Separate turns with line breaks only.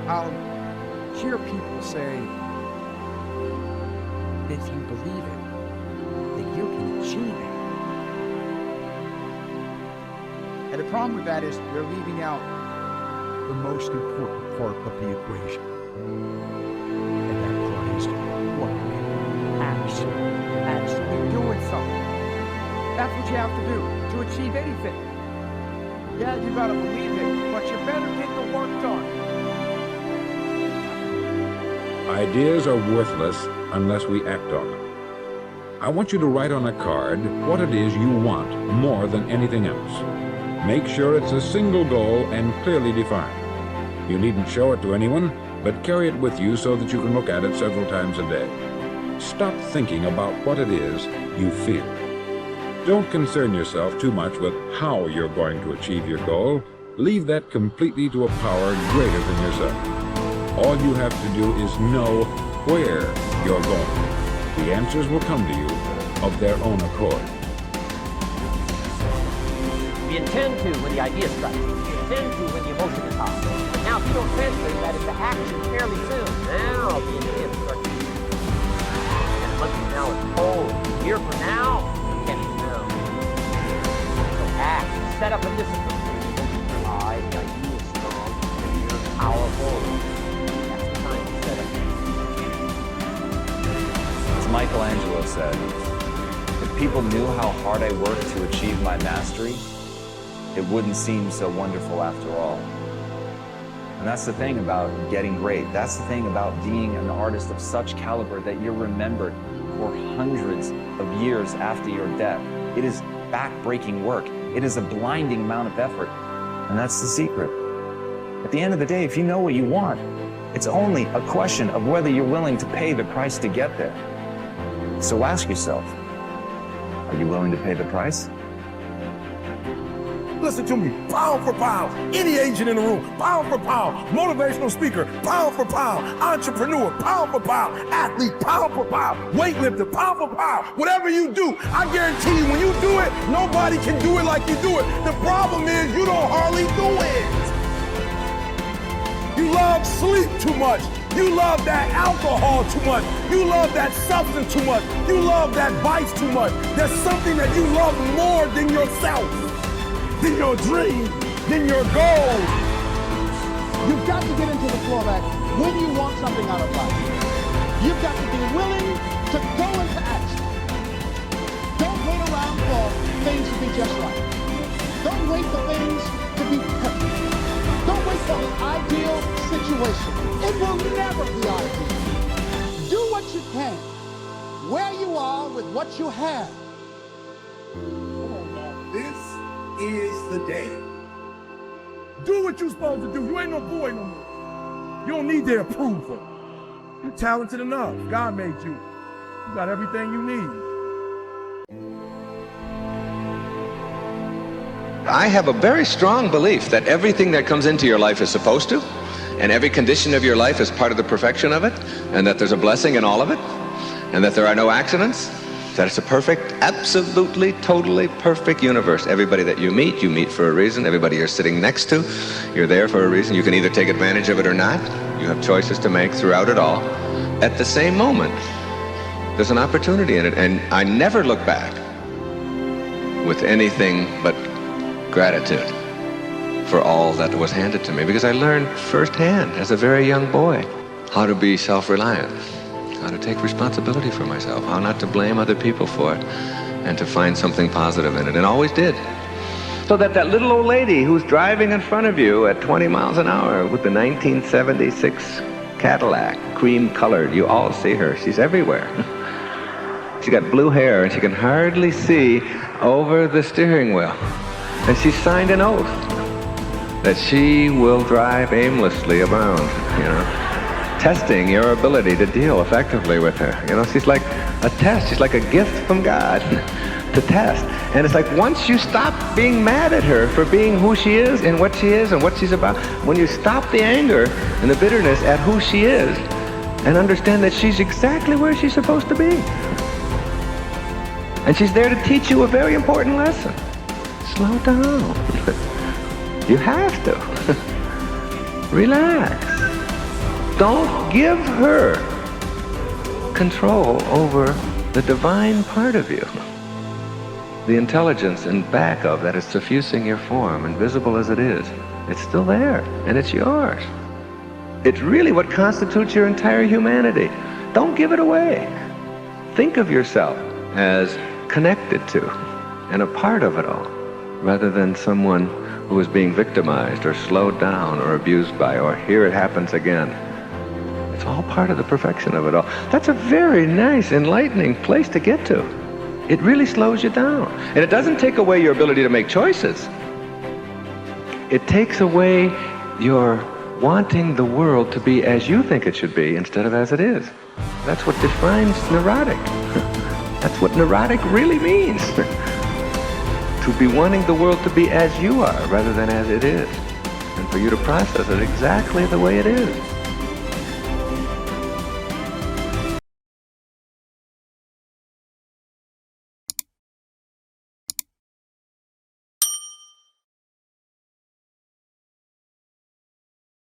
I'll hear people say, if you believe it, that you can achieve it. And the problem with that is they're leaving out the most important part of the equation. And that part is what we actually doing something. That's what you have to do to achieve anything. Yeah, you gotta believe it, but you better get the work done.
Ideas are worthless unless we act on them. I want you to write on a card what it is you want more than anything else. Make sure it's a single goal and clearly defined. You needn't show it to anyone, but carry it with you so that you can look at it several times a day. Stop thinking about what it is you feel. Don't concern yourself too much with how you're going to achieve your goal. Leave that completely to a power greater than yourself. All you have to do is know where you're going. The answers will come to you of their own accord.
We intend to when the idea strikes. We intend to when the emotion is hot. But now if you don't translate that into action fairly soon, now the intent starts to use. And a month from now it's cold. A year from now, it can't be known. So act. Set up a discipline. The idea is strong. The idea is powerful. That's the time to set up.
As Michelangelo said, if people knew how hard I worked to achieve my mastery, it wouldn't seem so wonderful after all. And that's the thing about getting great. That's the thing about being an artist of such caliber that you're remembered for hundreds of years after your death. It is back-breaking work. It is a blinding amount of effort. And that's the secret. At the end of the day, if you know what you want, it's only a question of whether you're willing to pay the price to get there. So ask yourself, are you willing to pay the price?
Listen to me, pound for pound, any agent in the room, pound for pound, motivational speaker, pound for pound, entrepreneur, pound for pound, athlete, pound for pound, weightlifter, pound for pound, whatever you do, I guarantee you, when you do it, nobody can do it like you do it. The problem is you don't hardly do it. You love sleep too much. You love that alcohol too much. You love that substance too much. You love that vice too much. There's something that you love more than yourself, than your dream, than your goal.
You've got to get into the flow of action when you want something out of life. You've got to be willing to go into action. Don't wait around for things to be just right. Don't wait for things to be perfect. Don't wait for the ideal situation. It will never be ideal. Do what you can, where you are with what you have.
This is the day. Do what you're supposed to do. You ain't no boy no more. You don't need their approval. You're talented enough. God made you. You got everything you need.
I have a very strong belief that everything that comes into your life is supposed to, and every condition of your life is part of the perfection of it, and that there's a blessing in all of it, and that there are no accidents, that it's a perfect, absolutely, totally perfect universe. Everybody that you meet for a reason. Everybody you're sitting next to, you're there for a reason. You can either take advantage of it or not. You have choices to make throughout it all. At the same moment, there's an opportunity in it, and I never look back with anything but gratitude for all that was handed to me, because I learned firsthand as a very young boy how to be self-reliant, how to take responsibility for myself, how not to blame other people for it, and to find something positive in it, and always did. So that little old lady who's driving in front of you at 20 miles an hour with the 1976 Cadillac, cream-colored, you all see her, she's everywhere. She's got blue hair and she can hardly see over the steering wheel. And she signed an oath that she will drive aimlessly around, testing your ability to deal effectively with her. She's like a test. She's like a gift from God to test. And it's like once you stop being mad at her for being who she is and what she's about, when you stop the anger and the bitterness at who she is and understand that she's exactly where she's supposed to be. And she's there to teach you a very important lesson. Slow down. You have to. Relax. Don't give her control over the divine part of you. The intelligence in back of that is suffusing your form, invisible as it is. It's still there, and it's yours. It's really what constitutes your entire humanity. Don't give it away. Think of yourself as connected to and a part of it all, rather than someone who is being victimized or slowed down or abused by, or here it happens again. It's all part of the perfection of it all. That's a very nice, enlightening place to get to. It really slows you down. And it doesn't take away your ability to make choices. It takes away your wanting the world to be as you think it should be instead of as it is. That's what defines neurotic. That's what neurotic really means. To be wanting the world to be as you are rather than as it is. And for you to process it exactly the way it is.